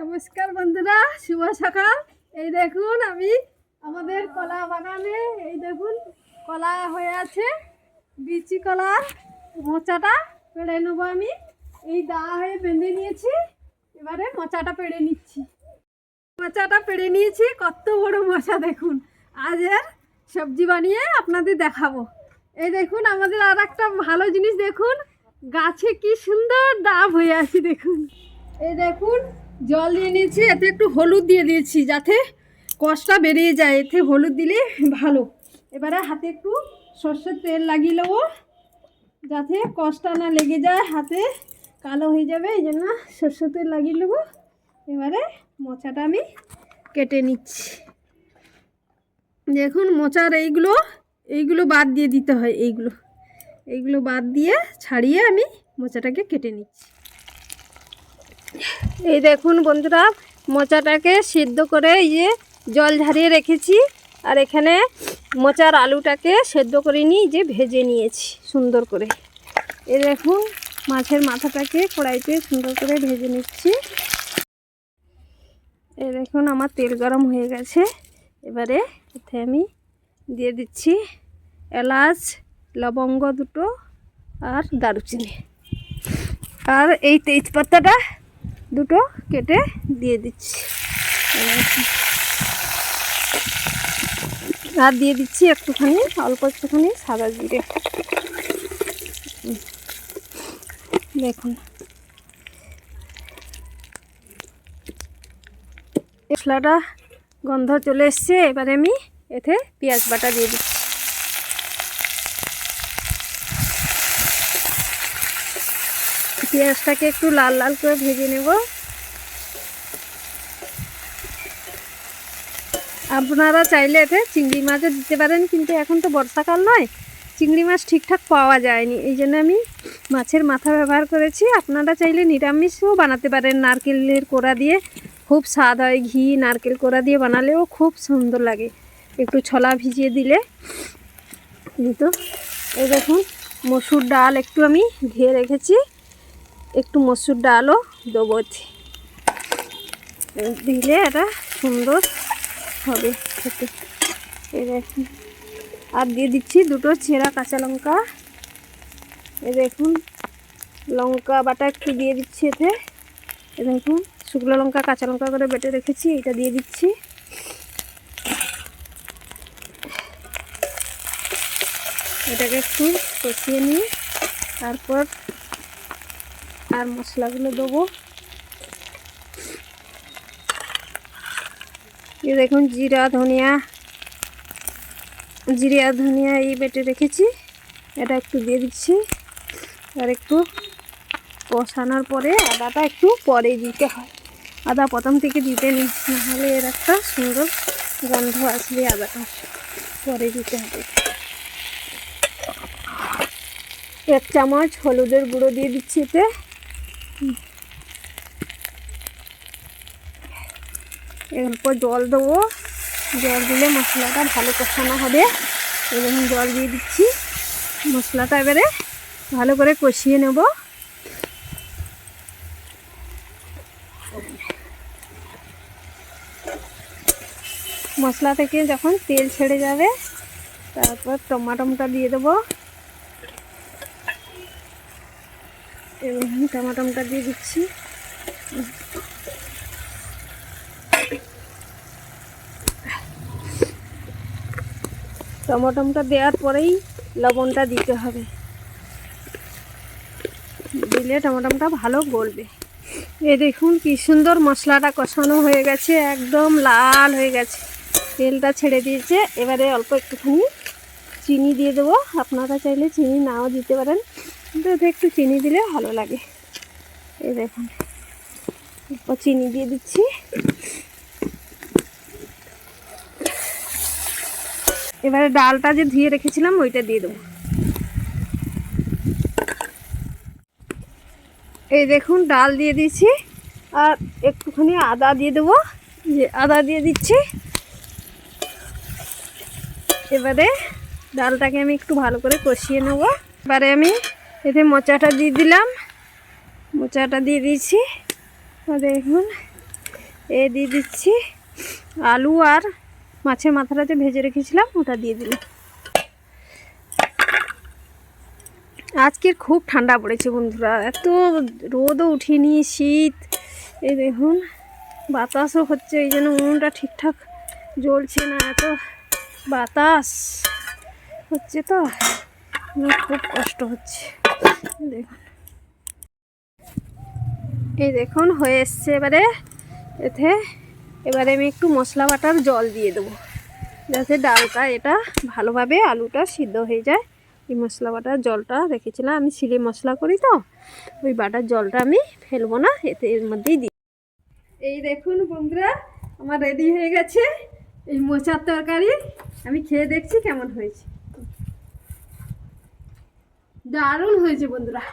নমস্কার বন্ধুরা, শুভ সকাল। এই দেখুন আমি আমাদের কলা বাগানে, এই দেখুন কলা হয়ে আছে, বিচি কলা। মোচাটা পেড়ে নেবো আমি। এই দা হয়ে বেঁধে নিয়েছি, এবারে মোচাটা পেড়ে নিচ্ছি। মোচাটা পেড়ে নিয়েছি, কত বড় মোচা দেখুন। আজের সবজি বানিয়ে আপনাদের দেখাবো। এই দেখুন আমাদের আর একটা ভালো জিনিস দেখুন, গাছে কি সুন্দর ডাব হয়ে আছে দেখুন। এই দেখুন জল দিয়ে নিয়েছি, এতে একটু হলুদ দিয়ে দিয়েছি যাতে কষটা বেরিয়ে যায়, এতে হলুদ দিলে ভালো। এবারে হাতে একটু সর্ষের তেল লাগিয়ে নেবো যাতে কষটা না লেগে যায়, হাতে কালো হয়ে যাবে, এই জন্য সর্ষের তেল লাগিয়ে নেবো। এবারে মোচাটা আমি কেটে নিচ্ছি। দেখুন মোচার এইগুলো বাদ দিয়ে দিতে হয়, এইগুলো বাদ দিয়ে ছাড়িয়ে আমি মোচাটাকে কেটে নিচ্ছি। এই দেখুন বন্ধুরা, মোচাটাকে সিদ্ধ করে এই যে জল ঝারিয়ে রেখেছি, আর এখানে মোচার আলুটাকে সেদ্ধ করে নিয়ে যে ভেজে নিয়েছি সুন্দর করে। এই দেখুন মাছের মাথাটাকে কড়াইতে সুন্দর করে ভেজে নিচ্ছি। এই দেখুন আমার তেল গরম হয়ে গেছে, এবারে এতে আমি দিয়ে দিচ্ছি এলাচ, লবঙ্গ দুটো আর দারুচিনি, আর এই তেজপাতাটা দুটো কেটে দিয়ে দিচ্ছি। আর দিয়ে দিচ্ছি অল্প একটুখানি সাদা জিরে। দেখুন মশলাটা গন্ধ চলে এসছে, এবারে আমি এতে পেঁয়াজ বাটা দিয়ে দিচ্ছি। পেঁয়াজটাকে একটু লাল লাল করে ভেজে নেব। আপনারা চাইলে এতে চিংড়ি মাছও দিতে পারেন, কিন্তু এখন তো বর্ষাকাল নয়, চিংড়ি মাছ ঠিকঠাক পাওয়া যায়নি, এই জন্য আমি মাছের মাথা ব্যবহার করেছি। আপনারা চাইলে নিরামিষও বানাতে পারেন, নারকেলের কোড়া দিয়ে খুব স্বাদ হয়, ঘি নারকেল কোড়া দিয়ে বানালেও খুব সুন্দর লাগে, একটু ছোলা ভিজিয়ে দিলে। কিন্তু এই দেখুন মসুর ডাল একটু আমি ধুয়ে রেখেছি, একটু মসুর ডালও দেবো, দিলে এটা সুন্দর হবে খেতে। এই দেখুন আর দিয়ে দিচ্ছি দুটো ছেঁড়া কাঁচা লঙ্কা। এই দেখুন লঙ্কা বাটা একটু দিয়ে দিচ্ছি এতে। এই দেখুন শুকনো লঙ্কা কাঁচা লঙ্কা করে বেটে রেখেছি, এটা দিয়ে দিচ্ছি। এটাকে একটু কষিয়ে নিয়ে তারপর আর মশলাগুলো দেবো। এই দেখুন জিরা ধনিয়া এই বেটে রেখেছি, এটা একটু দিয়ে দিচ্ছি। আর একটু কষানোর পরে আদাটা একটু পরে দিতে হয়, আদা প্রথম থেকে দিতে নেই, নাহলে এর একটা সুন্দর গন্ধ আসবে, আদাটা পরে দিতে হবে। 1 চামচ হলুদের গুঁড়ো দিয়ে দিচ্ছি এতে। অল্প জল দেবো, জল দিলে মশলাটা ভালো কষানো হবে। এবং জল দিয়ে দিচ্ছি, মশলাটা এবারে ভালো করে কষিয়ে নেব। মশলা থেকে যখন তেল ছেড়ে যাবে তারপর টমাটোটা দিয়ে দেবো। এবং টমাটোটা দিয়ে দিচ্ছি। টমাটোটা দেওয়ার পরেই লবণটা দিতে হবে, দিলে টমাটোটা ভালো গলবে। এই দেখুন কি সুন্দর মশলাটা কষানো হয়ে গেছে, একদম লাল হয়ে গেছে, তেলটা ছেড়ে দিয়েছে। এবারে অল্প একটুখানি চিনি দিয়ে দেবো, আপনারা চাইলে চিনি নাও দিতে পারেন, কিন্তু এতে একটু চিনি দিলে ভালো লাগে। এই দেখুন অল্প চিনি দিয়ে দিচ্ছি। এবারে ডালটা যে ধুয়ে রেখেছিলাম ওইটা দিয়ে দেবো। এই দেখুন ডাল দিয়ে দিয়েছি, আর একটুখানি আদা দিয়ে দেবো, যে আদা দিয়ে দিচ্ছি। এবারে ডালটাকে আমি একটু ভালো করে কষিয়ে নেব। এবারে আমি এতে মোচাটা দিয়ে দিলাম, মোচাটা দিয়ে দিয়েছি। দেখুন এ দিয়ে দিচ্ছি আলু আর মাছের মাথাটা যে ভেজে রেখেছিলাম ওটা দিয়ে দিলাম। আজকের খুব ঠান্ডা পড়েছে বন্ধুরা, এত রোদও উঠিনি, শীত। এই দেখুন বাতাসও হচ্ছে, এই জন্য উনুনটা ঠিকঠাক জ্বলছে না, এত বাতাস হচ্ছে তো আমার খুব কষ্ট হচ্ছে। দেখুন এই দেখুন হয়ে এসছে। এবারে আমি একটু মশলা বাটার জল দিয়ে দেবো, যাতে ডালটা এটা ভালোভাবে আলুটা সিদ্ধ হয়ে যায়। এই মশলা বাটার জলটা রেখেছিলাম, আমি সিলে মশলা করি তো, ওই বাটার জলটা আমি ফেলবো না, এর মধ্যেই দিই। এই দেখুন বন্ধুরা আমার রেডি হয়ে গেছে এই মোচার তরকারি। আমি খেয়ে দেখছি কেমন হয়েছে। দারুণ হয়েছে বন্ধুরা।